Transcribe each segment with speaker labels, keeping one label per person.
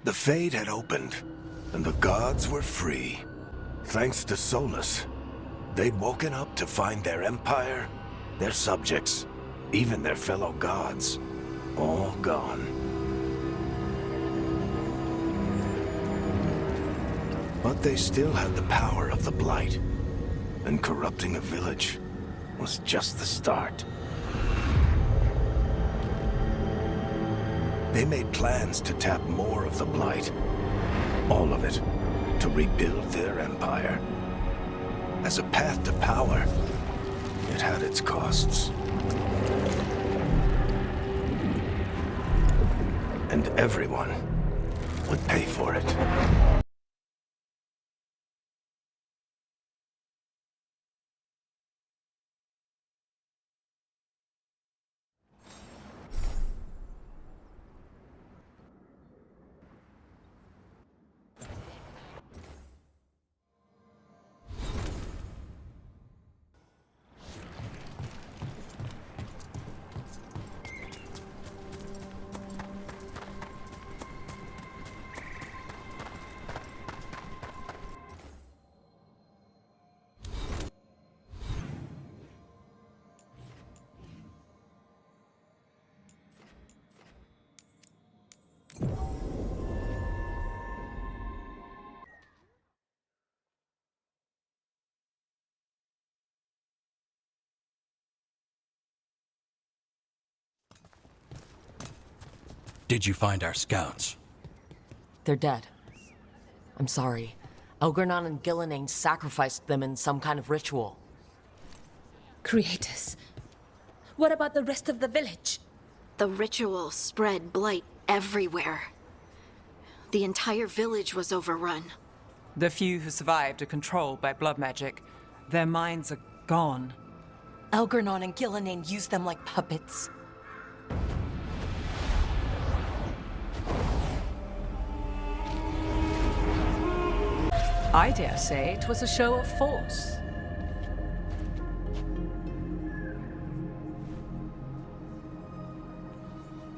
Speaker 1: The Fade had opened, and the gods were free. Thanks to Solus, they'd woken up to find their empire, their subjects, even their fellow gods, all gone. But they still had the power of the Blight, and corrupting a village was just the start. They made plans to tap more of the Blight, all of it, to rebuild their empire. As a path to power, it had its costs. And everyone would pay for it.
Speaker 2: Did you find our scouts?
Speaker 3: They're dead. I'm sorry. Elgar'nan and Ghilanane sacrificed them in some kind of ritual.
Speaker 4: Creators, what about the rest of the village?
Speaker 5: The ritual spread blight everywhere. The entire village was overrun.
Speaker 6: The few who survived are controlled by blood magic. Their minds are gone.
Speaker 3: Elgar'nan and Ghilanane used them like puppets.
Speaker 4: I dare say it was a show of force.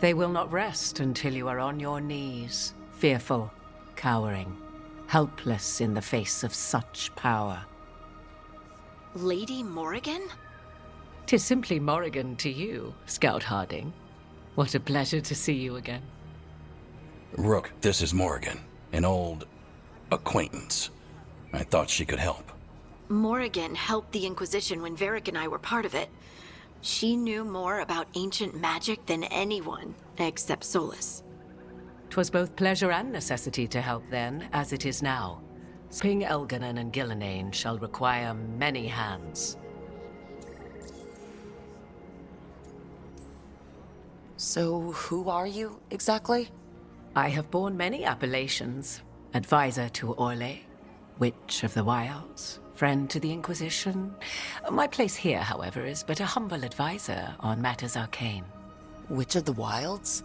Speaker 7: They will not rest until you are on your knees, fearful, cowering, helpless in the face of such power.
Speaker 5: Lady Morrigan?
Speaker 7: 'Tis simply Morrigan to you, Scout Harding. What a pleasure to see you again.
Speaker 2: Rook, this is Morrigan, an old acquaintance. I thought she could help.
Speaker 5: Morrigan helped the Inquisition when Varric and I were part of it. She knew more about ancient magic than anyone, except Solus.
Speaker 7: 'Twas both pleasure and necessity to help then, as it is now. King Elgar'nan and Ghilanane shall require many hands.
Speaker 3: So, who are you, exactly?
Speaker 7: I have borne many appellations. Advisor to Orlais, Witch of the Wilds, friend to the Inquisition. My place here, however, is but a humble advisor on matters arcane.
Speaker 3: Witch of the Wilds?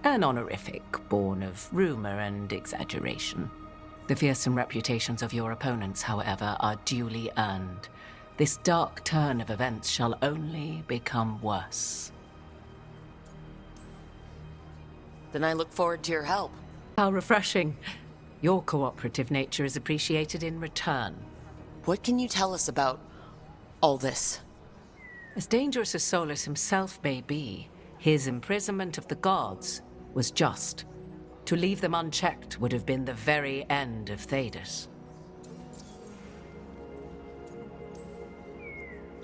Speaker 7: An honorific born of rumor and exaggeration. The fearsome reputations of your opponents, however, are duly earned. This dark turn of events shall only become worse.
Speaker 3: Then I look forward to your help.
Speaker 7: How refreshing. Your cooperative nature is appreciated in return.
Speaker 3: What can you tell us about all this?
Speaker 7: As dangerous as Solus himself may be, his imprisonment of the gods was just. To leave them unchecked would have been the very end of Thedas.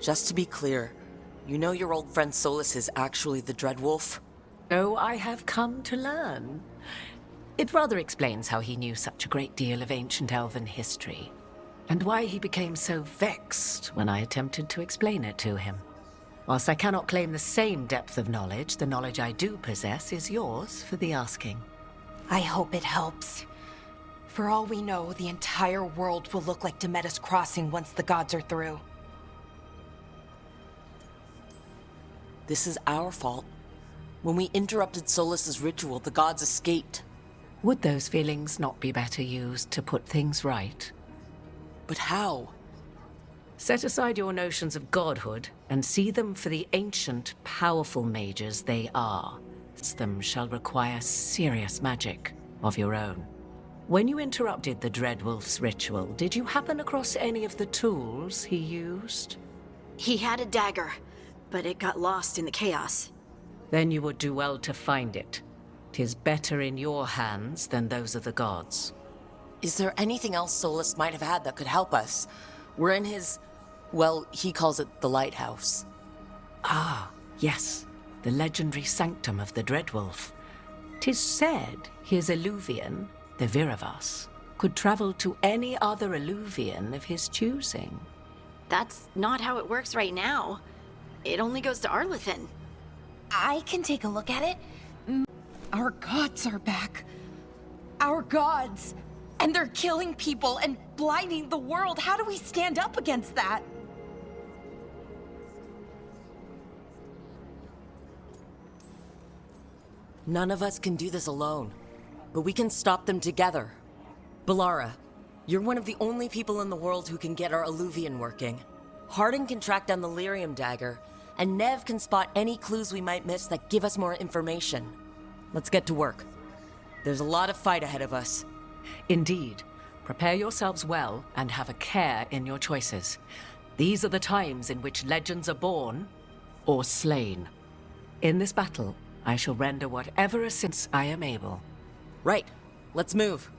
Speaker 3: Just to be clear, you know your old friend Solus is actually the Dreadwolf?
Speaker 7: Oh, I have come to learn. It rather explains how he knew such a great deal of ancient elven history, and why he became so vexed when I attempted to explain it to him. Whilst I cannot claim the same depth of knowledge, the knowledge I do possess is yours for the asking.
Speaker 8: I hope it helps. For all we know, the entire world will look like Demetus Crossing once the gods are through.
Speaker 3: This is our fault. When we interrupted Solus's ritual, the gods escaped.
Speaker 7: Would those feelings not be better used to put things right?
Speaker 3: But how?
Speaker 7: Set aside your notions of godhood and see them for the ancient, powerful mages they are. Them shall require serious magic. of your own. When you interrupted the Dreadwolf's ritual, did you happen across any of the tools he used?
Speaker 5: He had a dagger, but it got lost in the chaos.
Speaker 7: Then you would do well to find it. 'Tis better in your hands than those of the gods.
Speaker 3: Is there anything else Solus might have had that could help us? We're in his... well, he calls it the lighthouse.
Speaker 7: Ah, yes. The legendary sanctum of the Dreadwolf. 'Tis said his Eluvian, the Viravas, could travel to any other Eluvian of his choosing.
Speaker 5: That's not how it works right now. It only goes to Arlithin.
Speaker 8: I can take a look at it. Our gods are back. Our gods. And they're killing people and blinding the world. How do we stand up against that?
Speaker 3: None of us can do this alone, but we can stop them together. Bellara, you're one of the only people in the world who can get our Eluvian working. Hardin can track down the lyrium dagger, and Nev can spot any clues we might miss that give us more information. Let's get to work. There's a lot of fight ahead of us.
Speaker 7: Indeed. Prepare yourselves well and have a care in your choices. These are the times in which legends are born or slain. In this battle, I shall render whatever assistance I am able.
Speaker 3: Right. Let's move.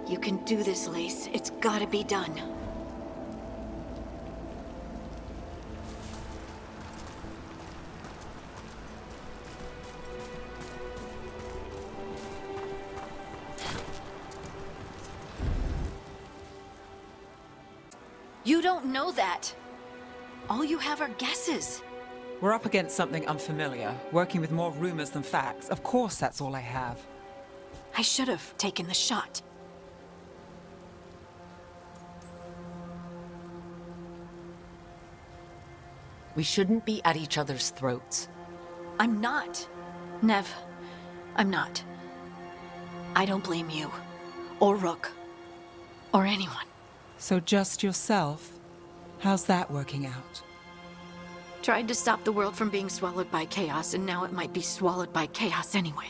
Speaker 5: You can do this, Lace. It's gotta be done. You don't know that. All you have are guesses.
Speaker 6: We're up against something unfamiliar, working with more rumors than facts. Of course, that's all I have.
Speaker 5: I should have taken the shot.
Speaker 3: We shouldn't be at each other's throats.
Speaker 5: I'm not. Nev, I'm not. I don't blame you, or Rook, or anyone.
Speaker 6: So just yourself? How's that working out?
Speaker 5: Tried to stop the world from being swallowed by chaos, and now it might be swallowed by chaos anyway.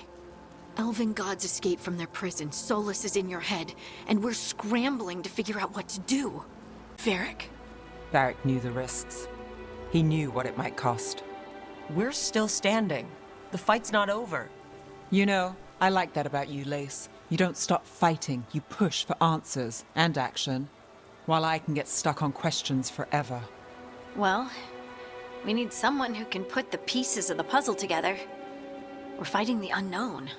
Speaker 5: Elven gods escaped from their prison, Solus is in your head, and we're scrambling to figure out what to do. Varric?
Speaker 6: Varric knew the risks. He knew what it might cost.
Speaker 3: We're still standing. The fight's not over.
Speaker 6: You know, I like that about you, Lace. You don't stop fighting, you push for answers and action, while I can get stuck on questions forever.
Speaker 5: Well, we need someone who can put the pieces of the puzzle together. We're fighting the unknown.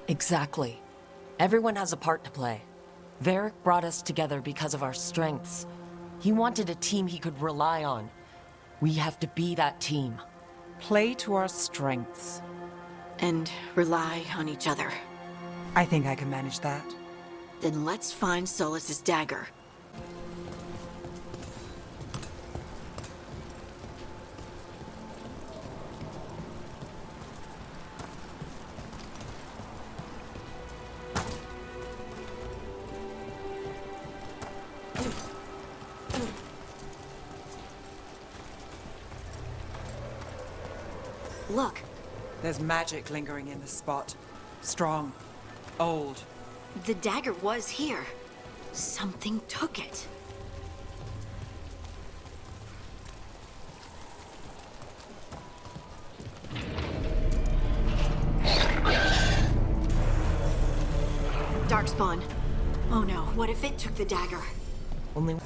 Speaker 3: Exactly. Everyone has a part to play. Varric brought us together because of our strengths. He wanted a team he could rely on. We have to be that team.
Speaker 6: Play to our strengths.
Speaker 5: And rely on each other.
Speaker 6: I think I can manage that.
Speaker 5: Then let's find Solus's dagger. Look.
Speaker 6: There's magic lingering in this spot. Strong. Old.
Speaker 5: The dagger was here. Something took it. Darkspawn. Oh no, what if it took the dagger?
Speaker 3: Only...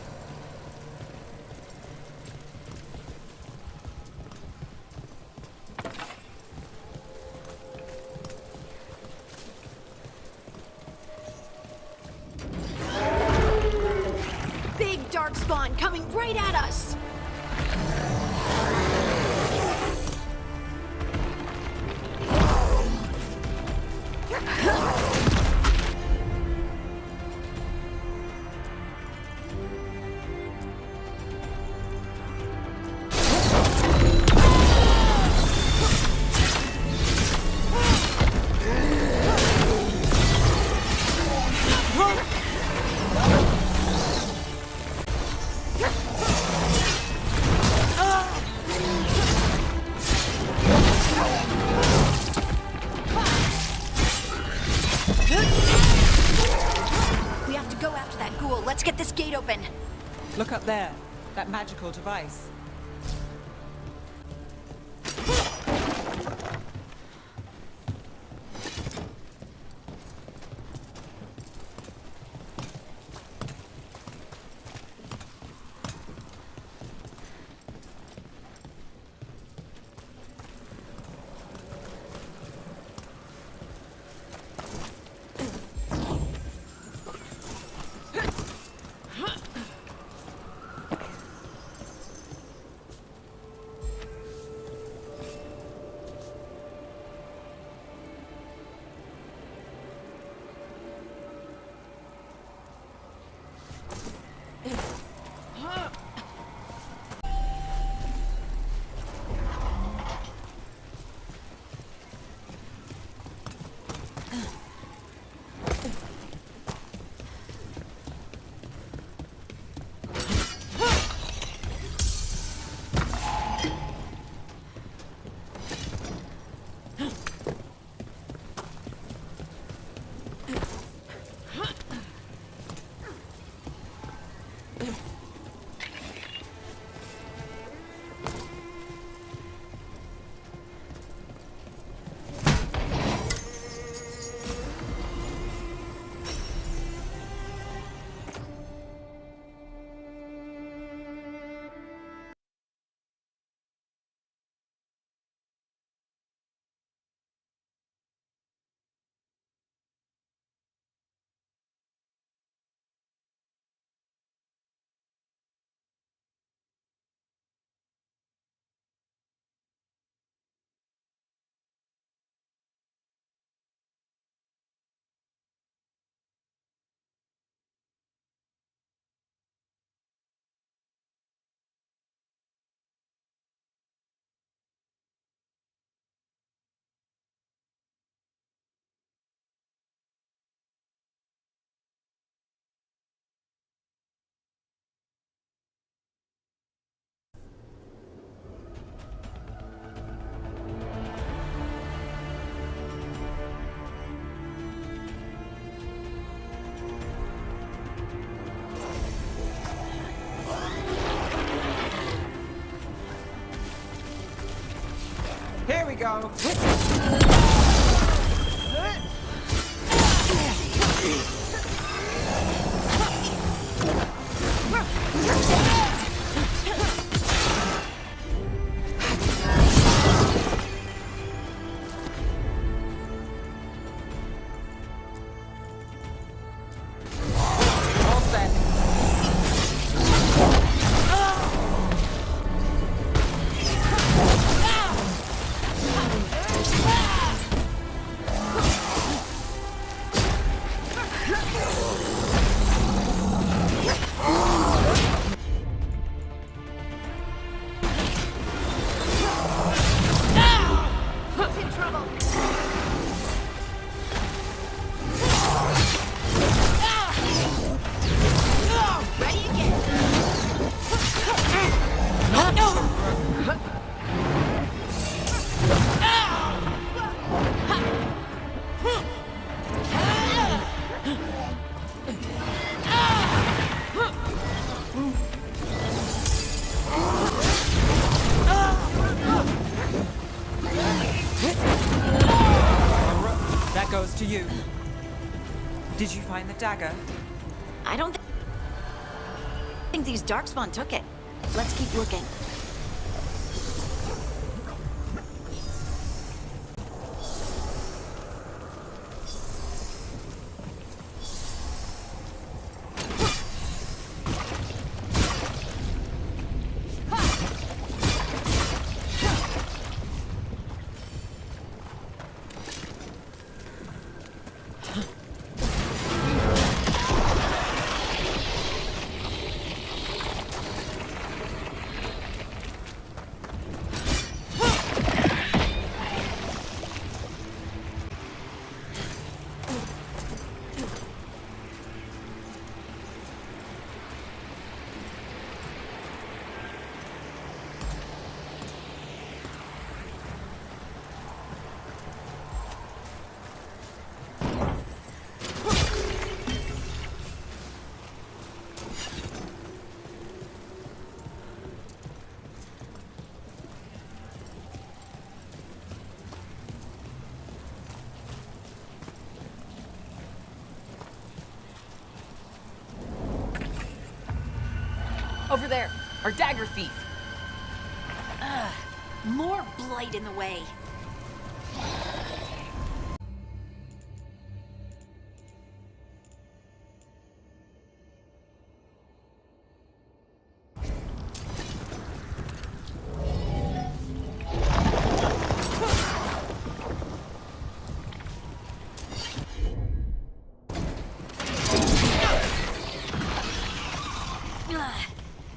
Speaker 6: Look up there. That magical device. Here we go. All set. That goes to you. Did you find the dagger?
Speaker 5: I don't think these Darkspawn took it. Let's keep looking.
Speaker 4: there? Our dagger thief.
Speaker 5: More blight in the way.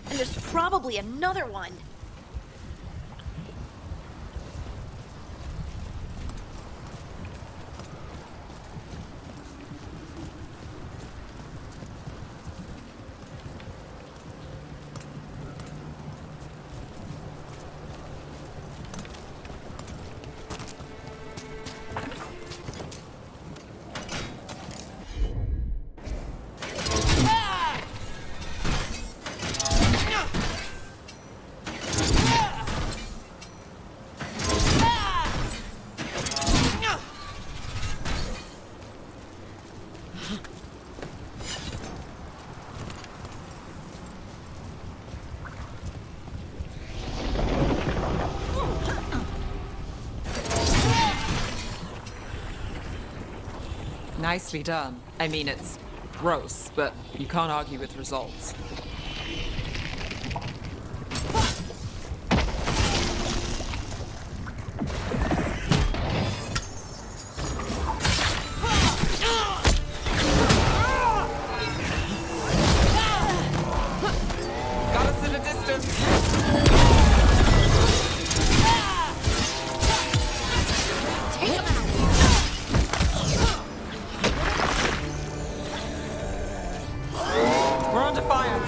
Speaker 5: And there's probably another one.
Speaker 6: Nicely done. I mean, it's gross, but you can't argue with results. Got us in a distance. We're under fire.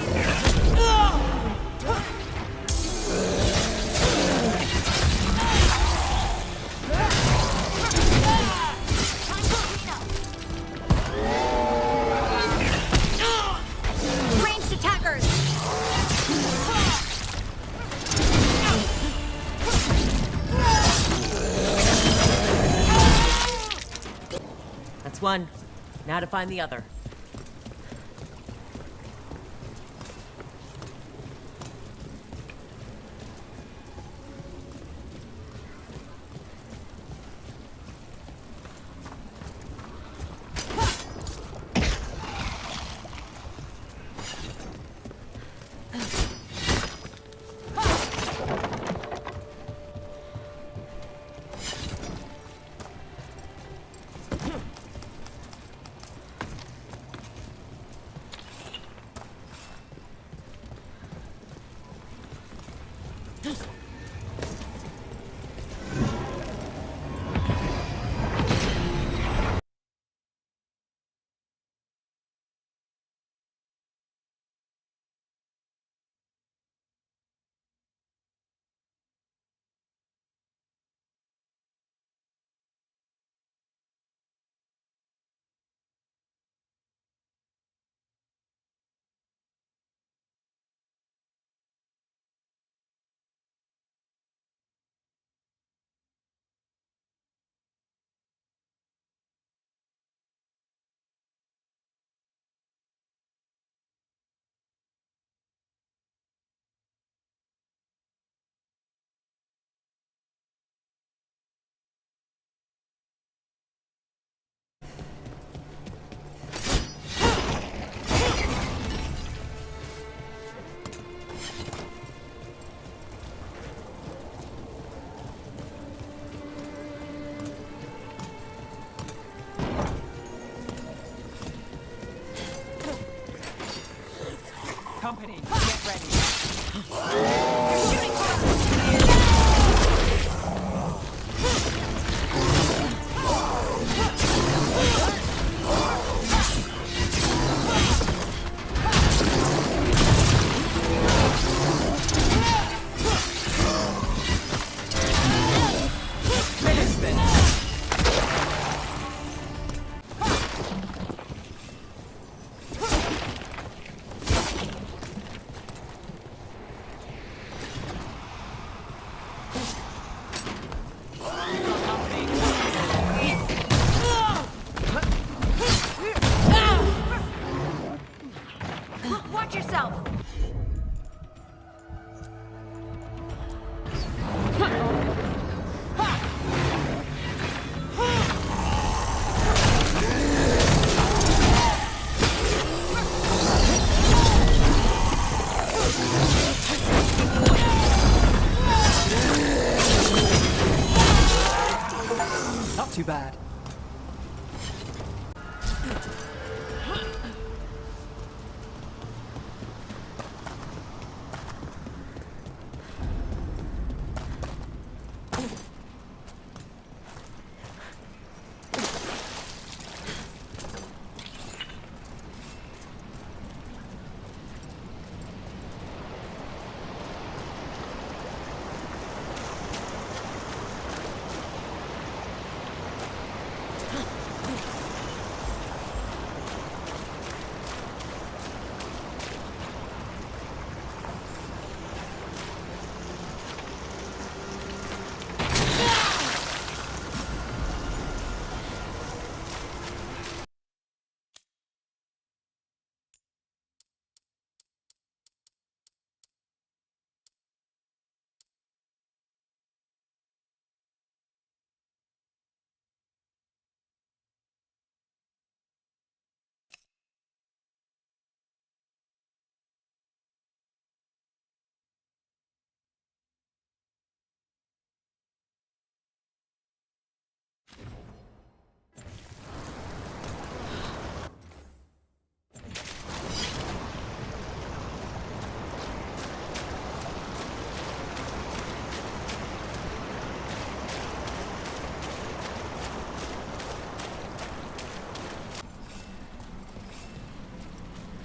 Speaker 5: Ranged attackers!
Speaker 3: That's one. Now to find the other.
Speaker 6: Company, get ready.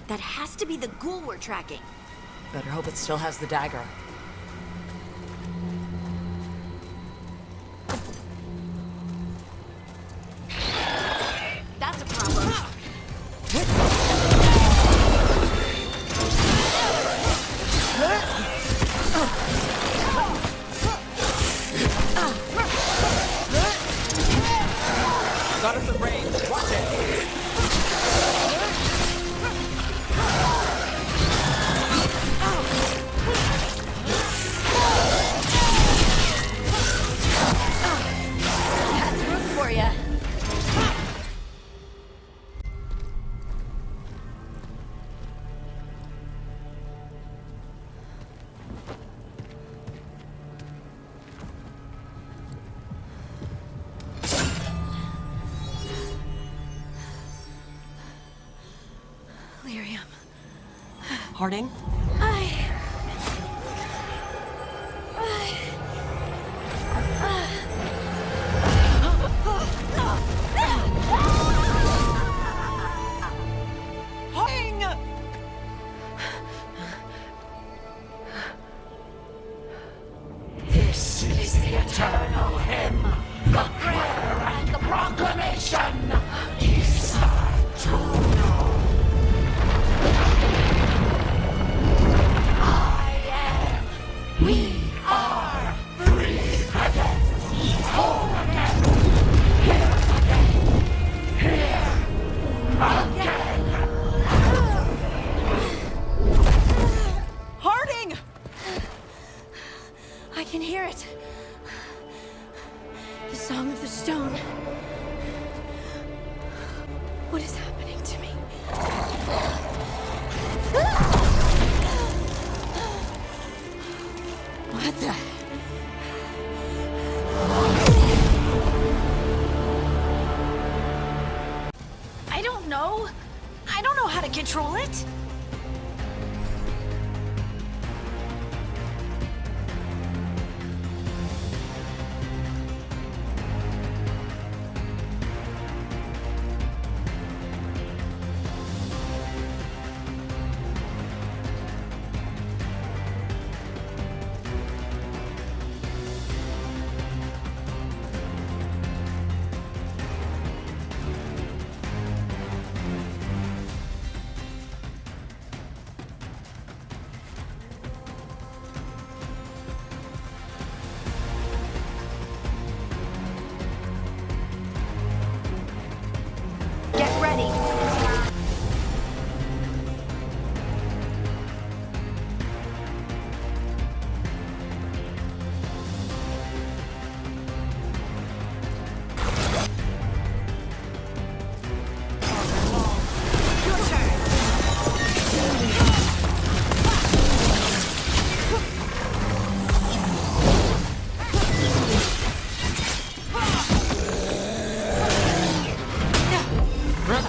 Speaker 5: That has to be the ghoul we're tracking.
Speaker 3: Better hope it still has the dagger.
Speaker 5: That's a problem.
Speaker 6: Got us a range. Watch it.
Speaker 5: That's room for ya. Lyrium.
Speaker 3: Harding?
Speaker 9: This is the eternal hymn, the prayer and the proclamation. Is to know. I am. We are free again. Whole again. Here again. Here again.
Speaker 6: Harding!
Speaker 5: I can hear it. The song of the stone. What is happening to me? What the? I don't know. I don't know how to control it.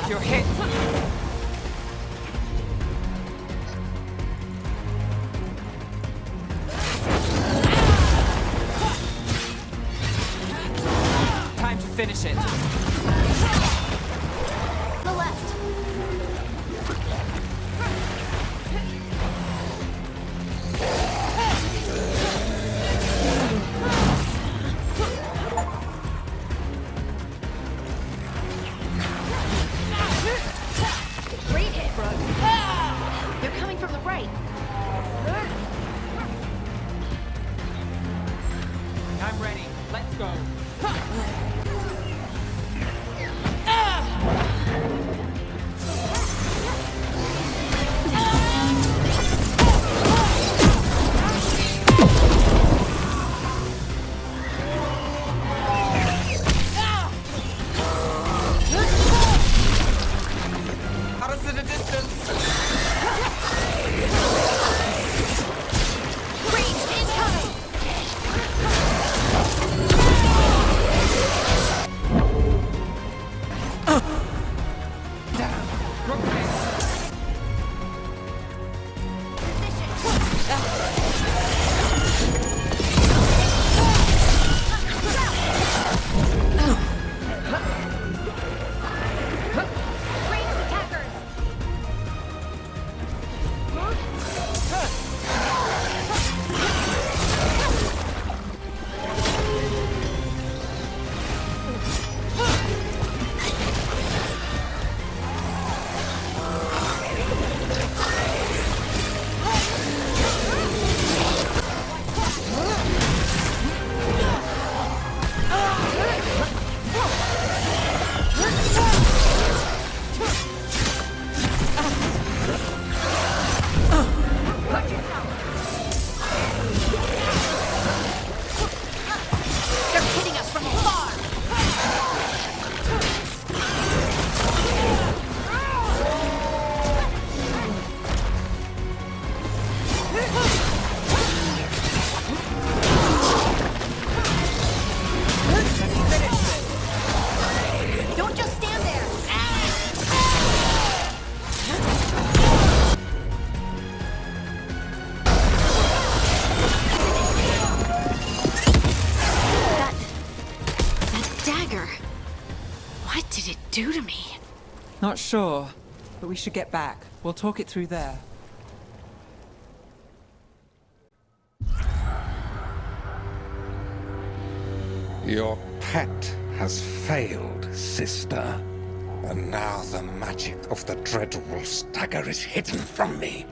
Speaker 6: You're hit. Time to finish it.
Speaker 5: The left. Great hit, Brooke. They're coming from the right.
Speaker 6: I'm ready. Let's go. Out of the distance.
Speaker 5: Ranged incoming! Ranged attackers! They're hitting us from afar! Don't just stand there! That dagger. What did it do to me?
Speaker 6: Not sure, but we should get back. We'll talk it through there.
Speaker 10: Your pet has failed, sister. And now the magic of the Dreadwolf's dagger is hidden from me.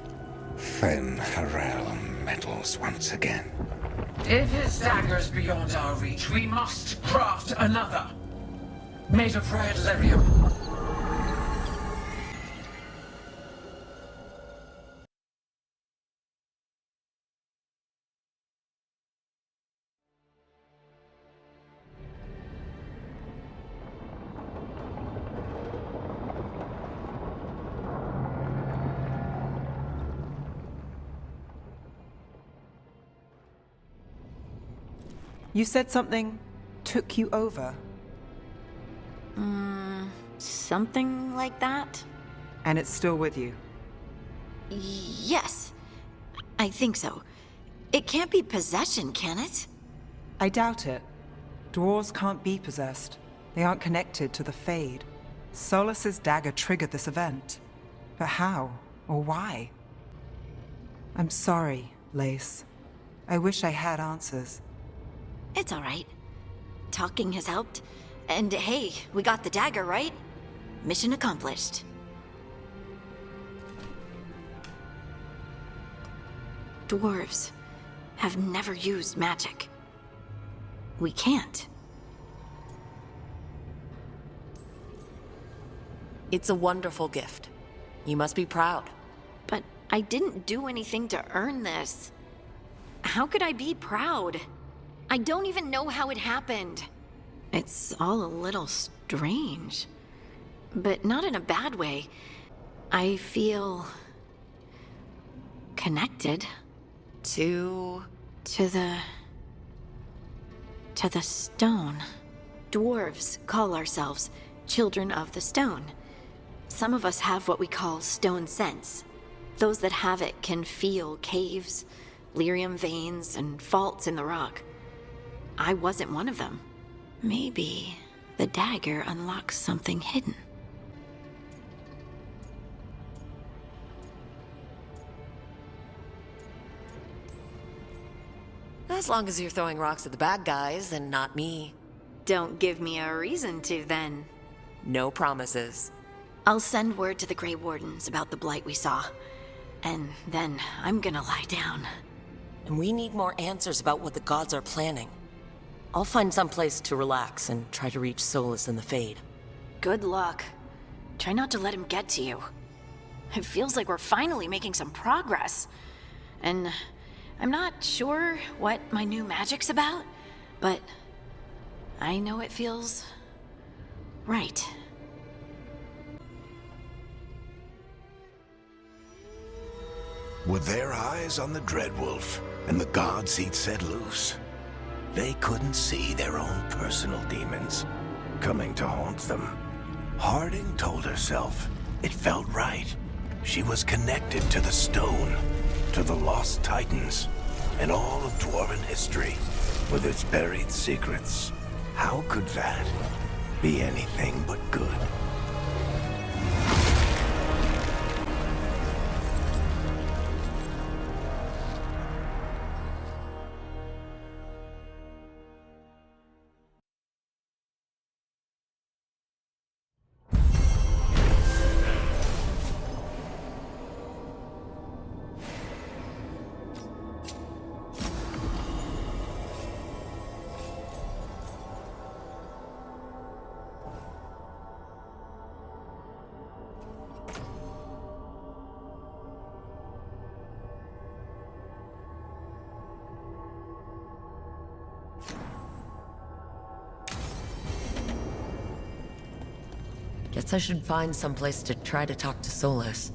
Speaker 10: ᴅᴏ meddles once again.
Speaker 11: If his dagger's beyond our reach, we must craft another. Made of red lyrium.
Speaker 6: You said something took you over,
Speaker 5: Something like that?
Speaker 6: and it's still with you.
Speaker 5: Yes. I think so. It can't be possession, can it?
Speaker 6: I doubt it. Dwarves can't be possessed. They aren't connected to the Fade. Solas's dagger triggered this event. But how? Or why? I'm sorry, Lace. I wish I had answers.
Speaker 5: It's all right. Talking has helped. And hey, we got the dagger, right? Mission accomplished. Dwarves have never used magic. We can't.
Speaker 3: It's a wonderful gift. You must be proud.
Speaker 5: But I didn't do anything to earn this. How could I be proud? I don't even know how it happened. It's all a little strange. But not in a bad way. I feel... connected.
Speaker 3: To
Speaker 5: the stone. Dwarves call ourselves children of the stone. Some of us have what we call stone sense. Those that have it can feel caves, lyrium veins, and faults in the rock. I wasn't one of them. Maybe the dagger unlocks something hidden.
Speaker 3: As long as you're throwing rocks at the bad guys and not me.
Speaker 5: Don't give me a reason to, then.
Speaker 3: No promises.
Speaker 5: I'll send word to the Grey Wardens about the blight we saw. And then I'm gonna lie down.
Speaker 3: And we need more answers about what the gods are planning. I'll find some place to relax and try to reach solace in the Fade.
Speaker 5: Good luck. Try not to let him get to you. It feels like we're finally making some progress. And I'm not sure what my new magic's about, but I know it feels right.
Speaker 1: With their eyes on the Dreadwolf and the gods he'd set loose, they couldn't see their own personal demons coming to haunt them. Harding told herself it felt right. She was connected to the stone, to the lost titans, and all of dwarven history with its buried secrets. How could that be anything but good?
Speaker 3: Guess I should find someplace to try to talk to Solus.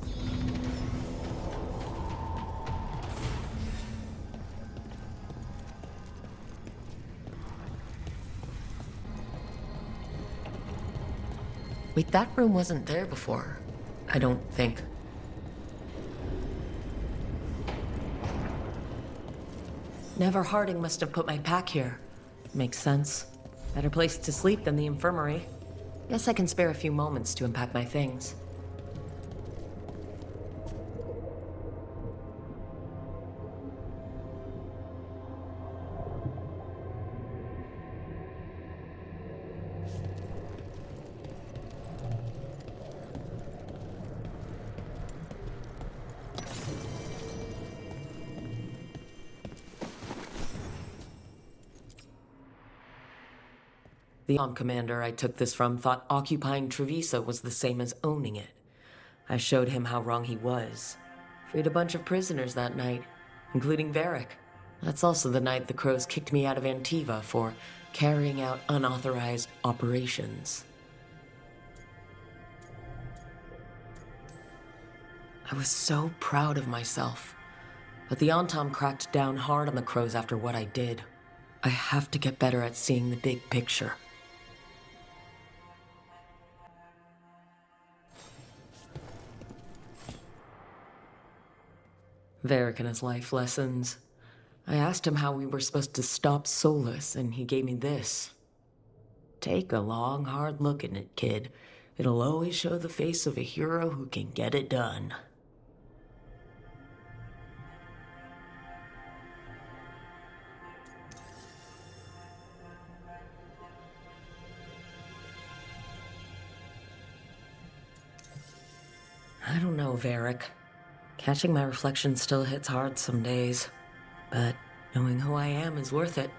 Speaker 3: Wait, that room wasn't there before. I don't think. Never Harding must have put my pack here. Makes sense. Better place to sleep than the infirmary. Guess I can spare a few moments to unpack my things. The commander I took this from thought occupying Treviso was the same as owning it. I showed him how wrong he was. Freed a bunch of prisoners that night, including Varric. That's also the night the Crows kicked me out of Antiva for carrying out unauthorized operations. I was so proud of myself. But the Antom cracked down hard on the Crows after what I did. I have to get better at seeing the big picture. Varric and his life lessons. I asked him how we were supposed to stop Solus, and he gave me this. Take a long, hard look at it, kid. It'll always show the face of a hero who can get it done. I don't know, Varric. Catching my reflection still hits hard some days, but knowing who I am is worth it.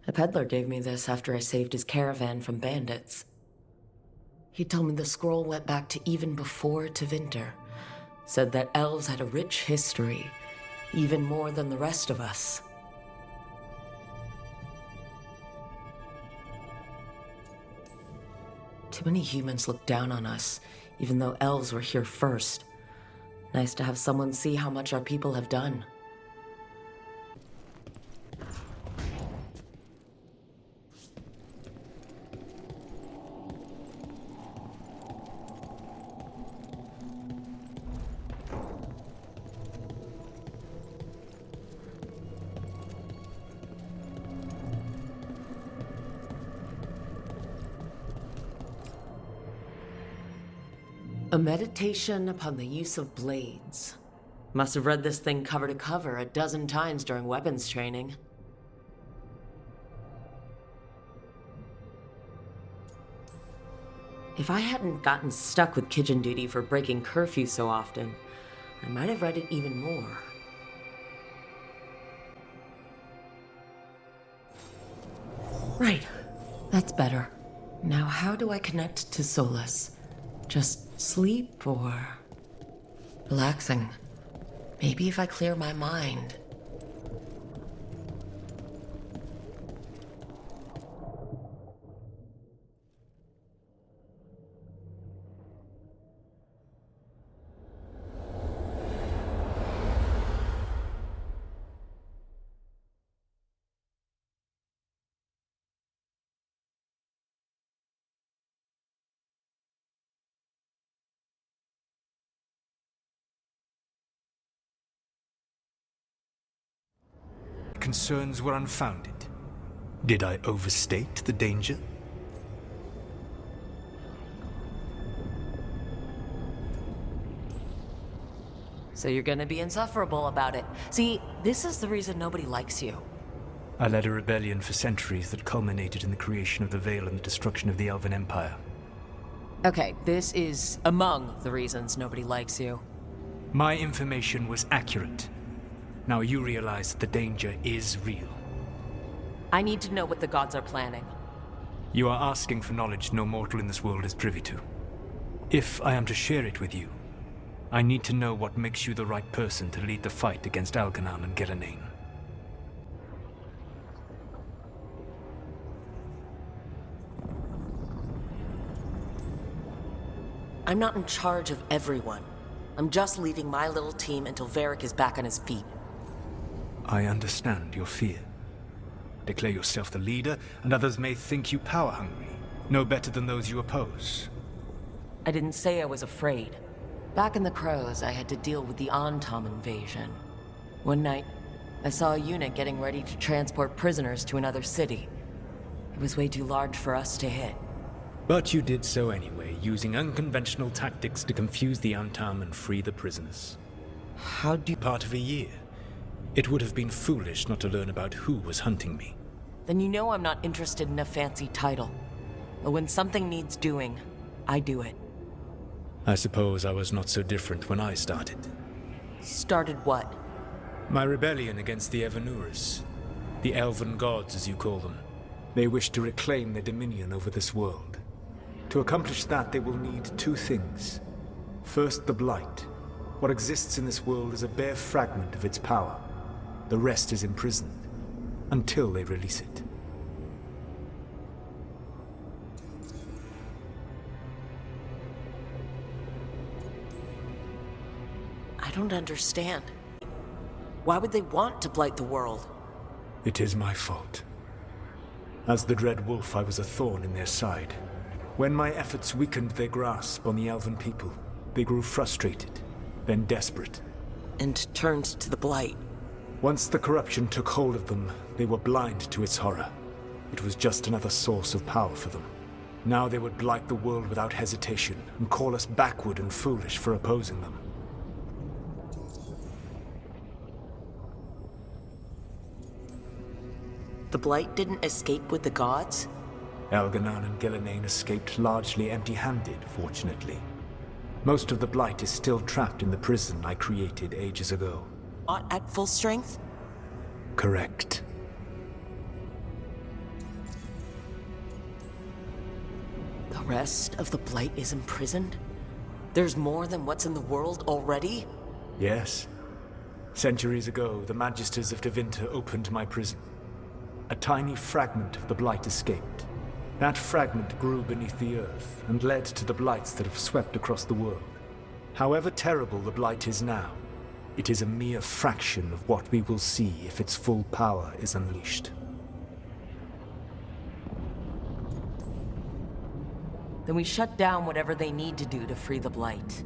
Speaker 3: A peddler gave me this after I saved his caravan from bandits. He told me the scroll went back to even before Tevinter. Said that elves had a rich history, even more than the rest of us. Too many humans look down on us, even though elves were here first. Nice to have someone see how much our people have done. A meditation upon the use of blades. Must have read this thing cover to cover a dozen times during weapons training. If I hadn't gotten stuck with kitchen duty for breaking curfew so often, I might have read it even more. Right, that's better. Now how do I connect to Solus? Just sleep or relaxing? Maybe if I clear my mind.
Speaker 12: Concerns were unfounded. Did I overstate the danger?
Speaker 3: So you're gonna be insufferable about it. See, this is the reason nobody likes you.
Speaker 12: I led a rebellion for centuries that culminated in the creation of the Veil and the destruction of the Elven Empire.
Speaker 3: Okay, this is among the reasons nobody likes you.
Speaker 12: My information was accurate. Now you realize that the danger is real.
Speaker 3: I need to know what the gods are planning.
Speaker 12: You are asking for knowledge no mortal in this world is privy to. If I am to share it with you, I need to know what makes you the right person to lead the fight against Algernon and Gelilean.
Speaker 3: I'm not in charge of everyone. I'm just leading my little team until Varric is back on his feet.
Speaker 12: I understand your fear. Declare yourself the leader, and others may think you power-hungry, no better than those you oppose.
Speaker 3: I didn't say I was afraid. Back in the Crows, I had to deal with the Antom invasion. One night, I saw a unit getting ready to transport prisoners to another city. It was way too large for us to hit.
Speaker 12: But you did so anyway, using unconventional tactics to confuse the Antom and free the prisoners.
Speaker 3: How do you...
Speaker 12: Part of a year. It would have been foolish not to learn about who was hunting me.
Speaker 3: Then you know I'm not interested in a fancy title. But when something needs doing, I do it.
Speaker 12: I suppose I was not so different when I started.
Speaker 3: Started what?
Speaker 12: My rebellion against the Evanurus. The Elven Gods, as you call them. They wish to reclaim their dominion over this world. To accomplish that, they will need two things. First, the Blight. What exists in this world is a bare fragment of its power. The rest is imprisoned, until they release it.
Speaker 3: I don't understand. Why would they want to blight the world?
Speaker 12: It is my fault. As the Dread Wolf, I was a thorn in their side. When my efforts weakened their grasp on the Elven people, they grew frustrated, then desperate.
Speaker 3: And turned to the blight.
Speaker 12: Once the corruption took hold of them, they were blind to its horror. It was just another source of power for them. Now they would blight the world without hesitation, and call us backward and foolish for opposing them.
Speaker 3: The blight didn't escape with the gods?
Speaker 12: Algernon and Gelilean escaped largely empty-handed, fortunately. Most of the blight is still trapped in the prison I created ages ago.
Speaker 3: Not at full strength?
Speaker 12: Correct.
Speaker 3: The rest of the blight is imprisoned? There's more than what's in the world already?
Speaker 12: Yes. Centuries ago, the Magisters of Tevinter opened my prison. A tiny fragment of the blight escaped. That fragment grew beneath the earth and led to the blights that have swept across the world. However terrible the blight is now, it is a mere fraction of what we will see if its full power is unleashed.
Speaker 3: Then we shut down whatever they need to do to free the Blight.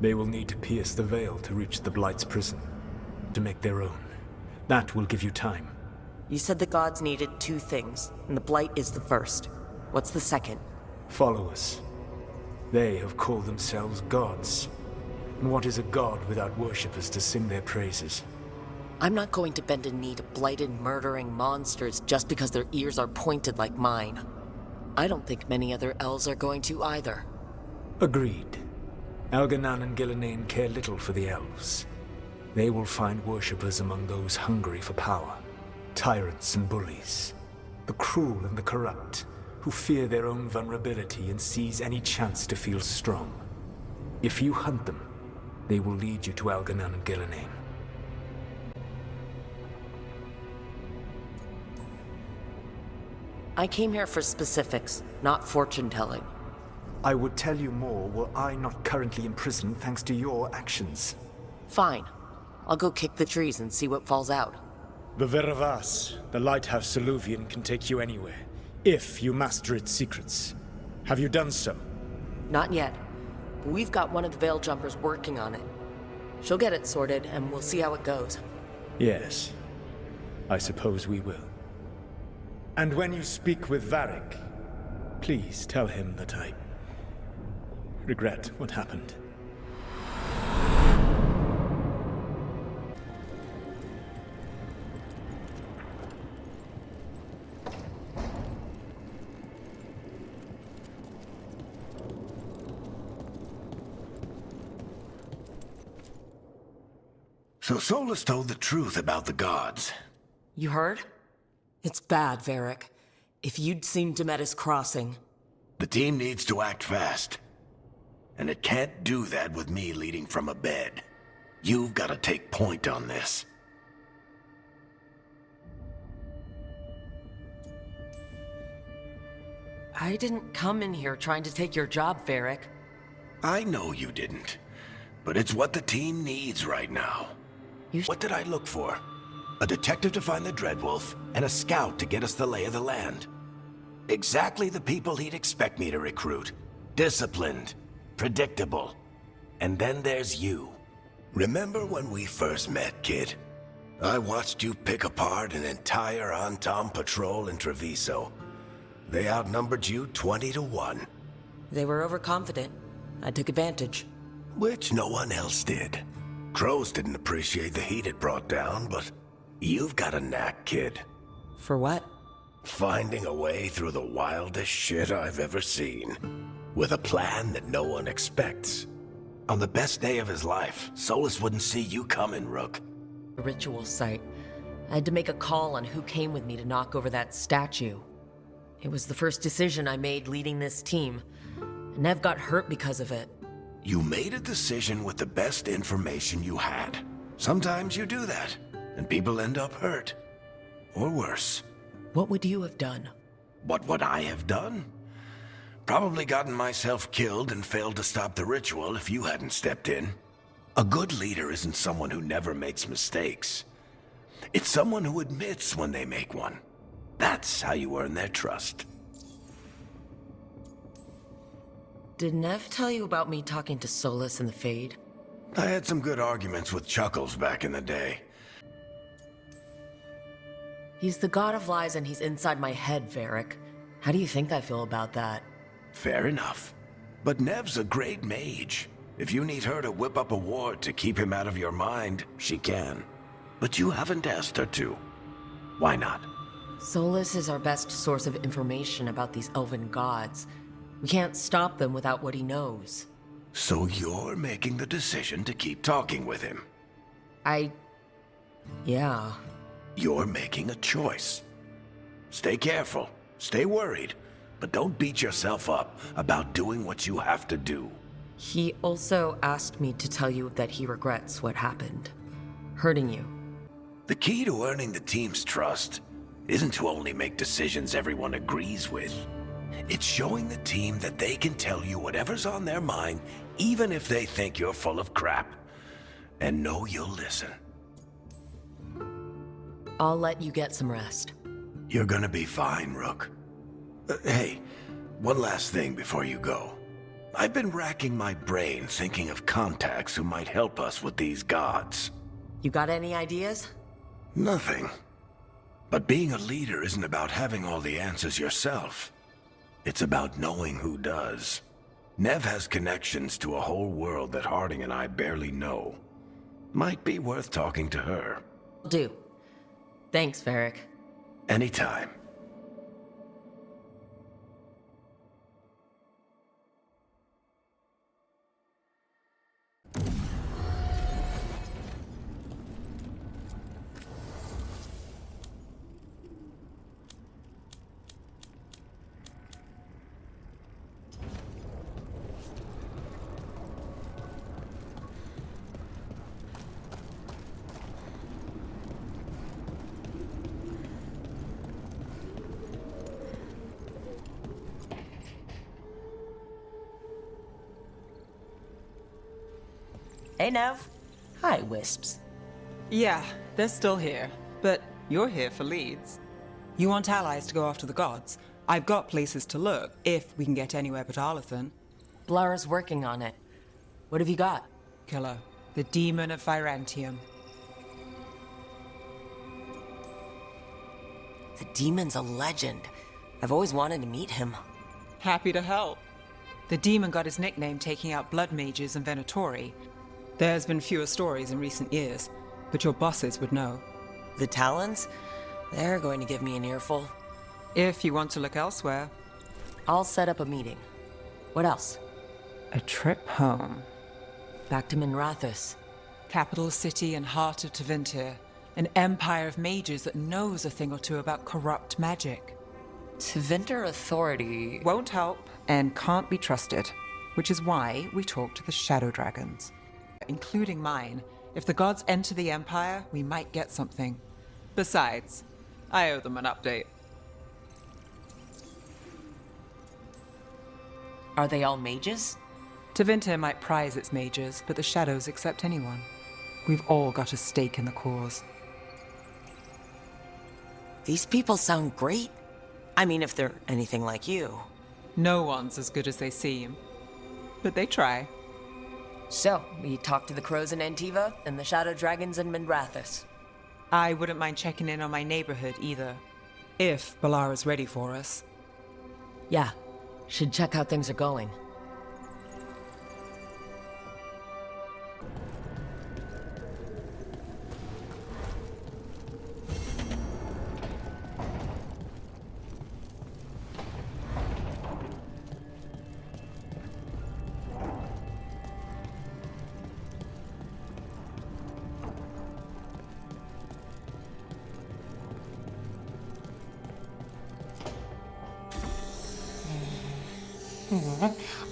Speaker 12: They will need to pierce the veil to reach the Blight's prison, to make their own. That will give you time.
Speaker 3: You said the gods needed 2 things, and the Blight is the first. What's the second?
Speaker 12: Followers. They have called themselves gods. And what is a god without worshippers to sing their praises?
Speaker 3: I'm not going to bend a knee to blighted, murdering monsters just because their ears are pointed like mine. I don't think many other elves are going to either.
Speaker 12: Agreed. Elganan and Gillenane care little for the elves. They will find worshippers among those hungry for power. Tyrants and bullies. The cruel and the corrupt, who fear their own vulnerability and seize any chance to feel strong. If you hunt them, they will lead you to Elganan and Gillenane.
Speaker 3: I came here for specifics, not fortune-telling.
Speaker 12: I would tell you more were I not currently imprisoned thanks to your actions.
Speaker 3: Fine. I'll go kick the trees and see what falls out.
Speaker 12: The Veilguard, the lighthouse Soluvian, can take you anywhere, if you master its secrets. Have you done so?
Speaker 3: Not yet. But we've got one of the Veiljumpers working on it. She'll get it sorted, and we'll see how it goes.
Speaker 12: Yes. I suppose we will. And when you speak with Varric, please tell him that I regret what happened.
Speaker 1: So Solus told the truth about the gods.
Speaker 3: You heard? It's bad, Varric. If you'd seen Demetis crossing...
Speaker 1: The team needs to act fast. And it can't do that with me leading from a bed. You've got to take point on this.
Speaker 3: I didn't come in here trying to take your job, Varric.
Speaker 1: I know you didn't. But it's what the team needs right now. What did I look for? A detective to find the Dreadwolf, and a scout to get us the lay of the land. Exactly the people he'd expect me to recruit. Disciplined, predictable. And then there's you. Remember when we first met, kid? I watched you pick apart an entire Antam patrol in Treviso. They outnumbered you 20 to 1.
Speaker 3: They were overconfident. I took advantage.
Speaker 1: Which no one else did. Crows didn't appreciate the heat it brought down, but you've got a knack, kid.
Speaker 3: For what?
Speaker 1: Finding a way through the wildest shit I've ever seen. With a plan that no one expects. On the best day of his life, Solus wouldn't see you coming, Rook.
Speaker 3: A ritual site. I had to make a call on who came with me to knock over that statue. It was the first decision I made leading this team. Nev got hurt because of it.
Speaker 1: You made a decision with the best information you had. Sometimes you do that, and people end up hurt. Or worse.
Speaker 3: What would you have done?
Speaker 1: What would I have done? Probably gotten myself killed and failed to stop the ritual if you hadn't stepped in. A good leader isn't someone who never makes mistakes. It's someone who admits when they make one. That's how you earn their trust.
Speaker 3: Did Nev tell you about me talking to Solus in the Fade?
Speaker 1: I had some good arguments with Chuckles back in the day.
Speaker 3: He's the god of lies and he's inside my head, Varric. How do you think I feel about that?
Speaker 1: Fair enough. But Nev's a great mage. If you need her to whip up a ward to keep him out of your mind, she can. But you haven't asked her to. Why not?
Speaker 3: Solus is our best source of information about these elven gods. We can't stop them without what he knows.
Speaker 1: So you're making the decision to keep talking with him?
Speaker 3: Yeah.
Speaker 1: You're making a choice. Stay careful, stay worried, but don't beat yourself up about doing what you have to do.
Speaker 3: He also asked me to tell you that he regrets what happened. Hurting you.
Speaker 1: The key to earning the team's trust isn't to only make decisions everyone agrees with. It's showing the team that they can tell you whatever's on their mind, even if they think you're full of crap. And know you'll listen.
Speaker 3: I'll let you get some rest.
Speaker 1: You're gonna be fine, Rook. Hey, one last thing before you go. I've been racking my brain thinking of contacts who might help us with these gods.
Speaker 3: You got any ideas?
Speaker 1: Nothing. But being a leader isn't about having all the answers yourself. It's about knowing who does. Nev has connections to a whole world that Harding and I barely know. Might be worth talking to her.
Speaker 3: Do. Thanks, Varric.
Speaker 1: Anytime.
Speaker 3: Hey, Nev. Hi, Wisps.
Speaker 6: Yeah, they're still here. But you're here for leads. You want allies to go after the gods? I've got places to look, if we can get anywhere but Arlathan.
Speaker 3: Blara's working on it. What have you got?
Speaker 6: Killer, the demon of Virantium.
Speaker 3: The demon's a legend. I've always wanted to meet him.
Speaker 6: Happy to help. The demon got his nickname taking out blood mages and Venatori. There's been fewer stories in recent years, but your bosses would know.
Speaker 3: The Talons? They're going to give me an earful.
Speaker 6: If you want to look elsewhere.
Speaker 3: I'll set up a meeting. What else?
Speaker 6: A trip home.
Speaker 3: Back to Minrathous.
Speaker 6: Capital city and heart of Tevinter. An empire of mages that knows a thing or two about corrupt magic.
Speaker 3: Tevinter authority
Speaker 6: won't help and can't be trusted, which is why we talk to the Shadow Dragons. Including mine. If the gods enter the Empire, we might get something. Besides, I owe them an update.
Speaker 3: Are they all mages?
Speaker 6: Tevinter might prize its mages, but the Shadows accept anyone. We've all got a stake in the cause.
Speaker 3: These people sound great. I mean, if they're anything like you.
Speaker 6: No one's as good as they seem. But they try.
Speaker 3: So, we talked to the Crows in Antiva and the Shadow Dragons in Minrathous.
Speaker 6: I wouldn't mind checking in on my neighborhood either. If Ballara's ready for us.
Speaker 3: Yeah, should check how things are going.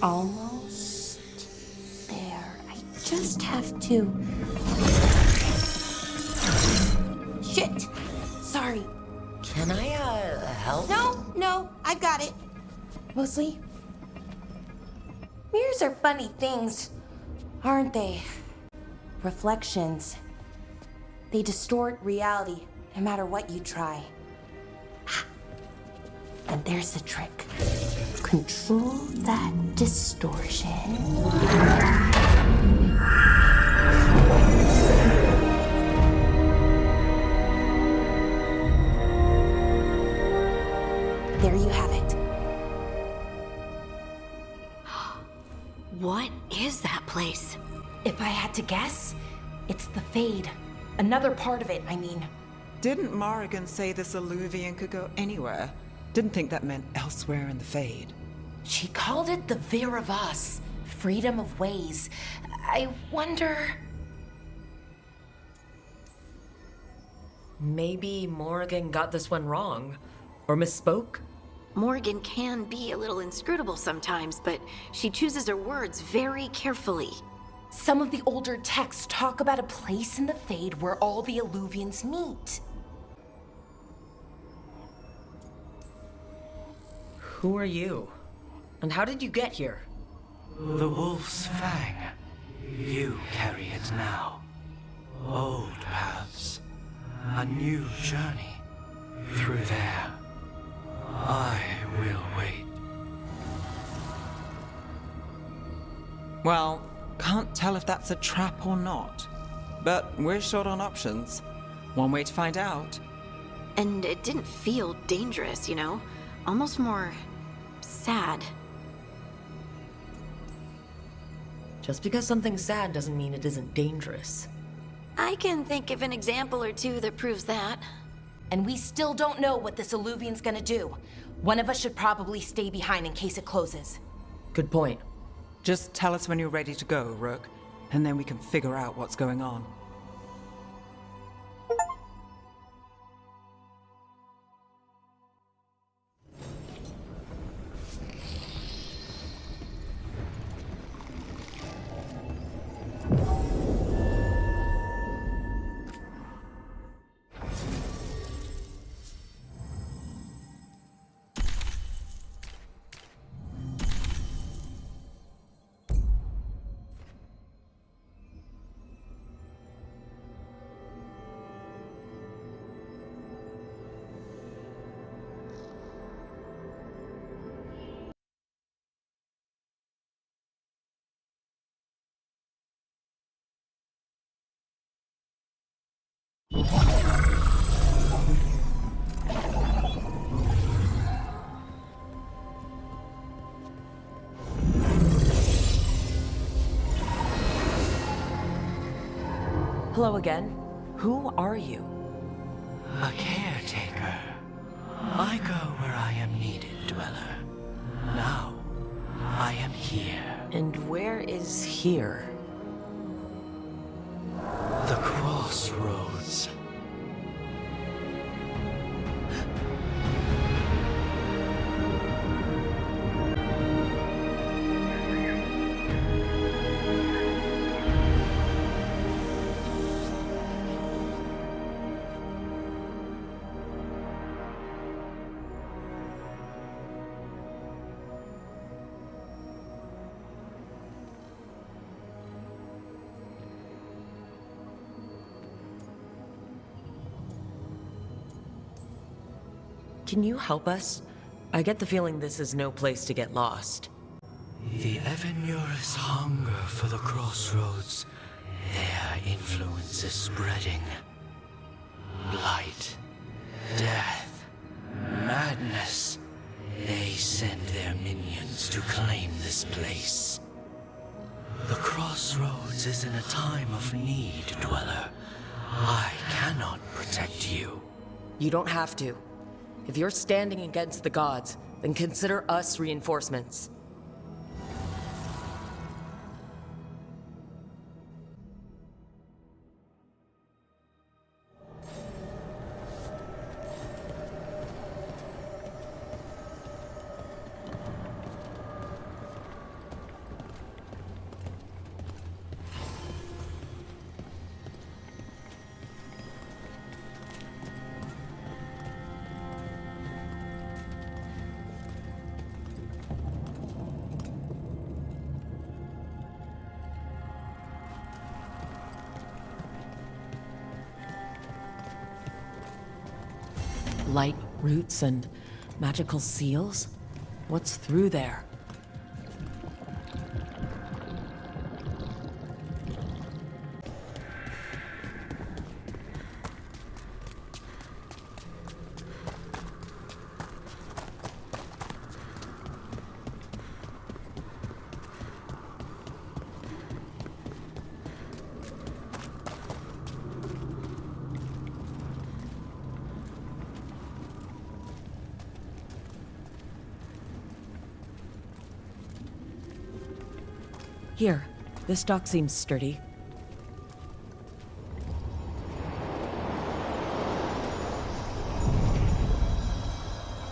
Speaker 8: Almost there. I just have to... Shit! Sorry.
Speaker 3: Can I, help?
Speaker 8: No, I've got it. Mostly. Mirrors are funny things, aren't they? Reflections. They distort reality, no matter what you try. And there's the trick. Control that distortion. There you have it.
Speaker 5: What is that place?
Speaker 8: If I had to guess, it's the Fade. Another part of it, I mean.
Speaker 6: Didn't Morrigan say this Illuvian could go anywhere? Didn't think that meant elsewhere in the Fade.
Speaker 8: She called it the Vir of Us, freedom of ways. I wonder...
Speaker 3: Maybe Morrigan got this one wrong. Or misspoke?
Speaker 5: Morrigan can be a little inscrutable sometimes, but she chooses her words very carefully.
Speaker 8: Some of the older texts talk about a place in the Fade where all the Illuvians meet.
Speaker 3: Who are you? And how did you get here?
Speaker 13: The wolf's fang. You carry it now. Old paths. A new journey. Through there. I will wait.
Speaker 6: Well, can't tell if that's a trap or not. But we're short on options. One way to find out.
Speaker 5: And it didn't feel dangerous, you know? Almost more sad.
Speaker 3: Just because something's sad doesn't mean it isn't dangerous.
Speaker 5: I can think of an example or two that proves that.
Speaker 8: And we still don't know what this Alluvian's gonna do. One of us should probably stay behind in case it closes.
Speaker 3: Good point.
Speaker 6: Just tell us when you're ready to go, Rook, and then we can figure out what's going on.
Speaker 3: Hello again. Who are you?
Speaker 13: A caretaker. I go where I am needed, Dweller. Now, I am here.
Speaker 3: And where is here?
Speaker 13: The crossroads.
Speaker 3: Can you help us? I get the feeling this is no place to get lost.
Speaker 13: The Evenurus hunger for the crossroads. Their influence is spreading. Blight, death, madness. They send their minions to claim this place. The crossroads is in a time of need, Dweller. I cannot protect you.
Speaker 3: You don't have to. If you're standing against the gods, then consider us reinforcements. Light roots and magical seals? What's through there? Here, this dock seems sturdy.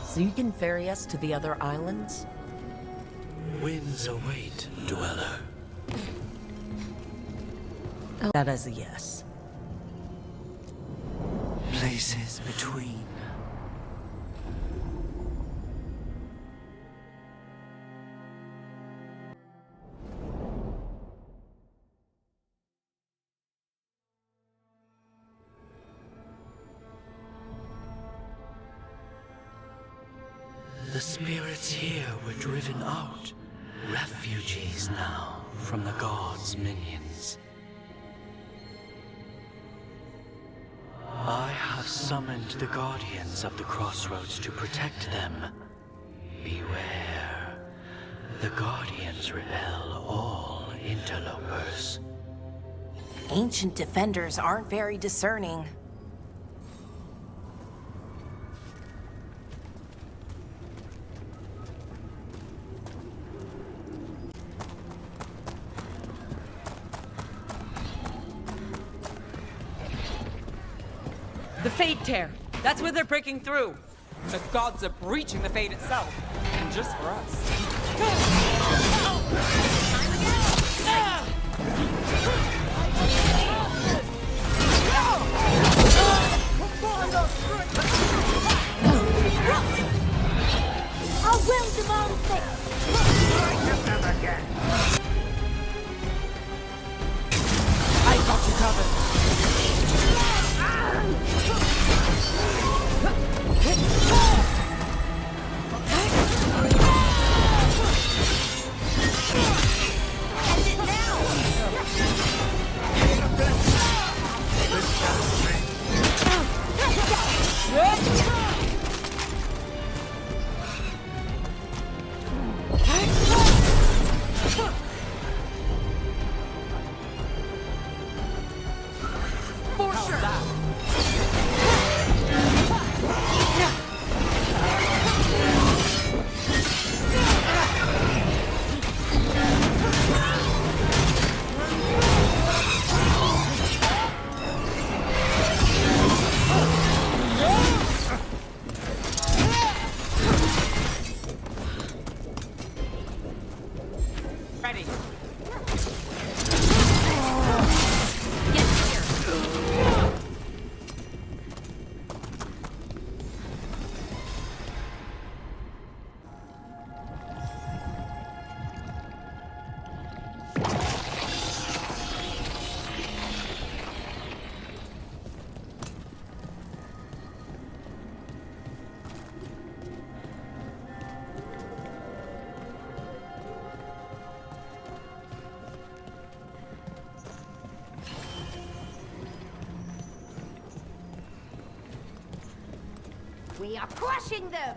Speaker 3: So you can ferry us to the other islands?
Speaker 13: Winds await, Dweller.
Speaker 3: That is a yes.
Speaker 13: Places between. spirits here were driven out. Refugees now from the gods' minions. I have summoned the guardians of the crossroads to protect them. Beware. The guardians repel all interlopers.
Speaker 8: Ancient defenders aren't very discerning.
Speaker 14: The Fade Tear. That's where they're breaking through. The gods are breaching the Fade itself. And just for us.
Speaker 9: Our will demands it!
Speaker 14: I got you covered. Ready. Get here.
Speaker 9: We are crushing them!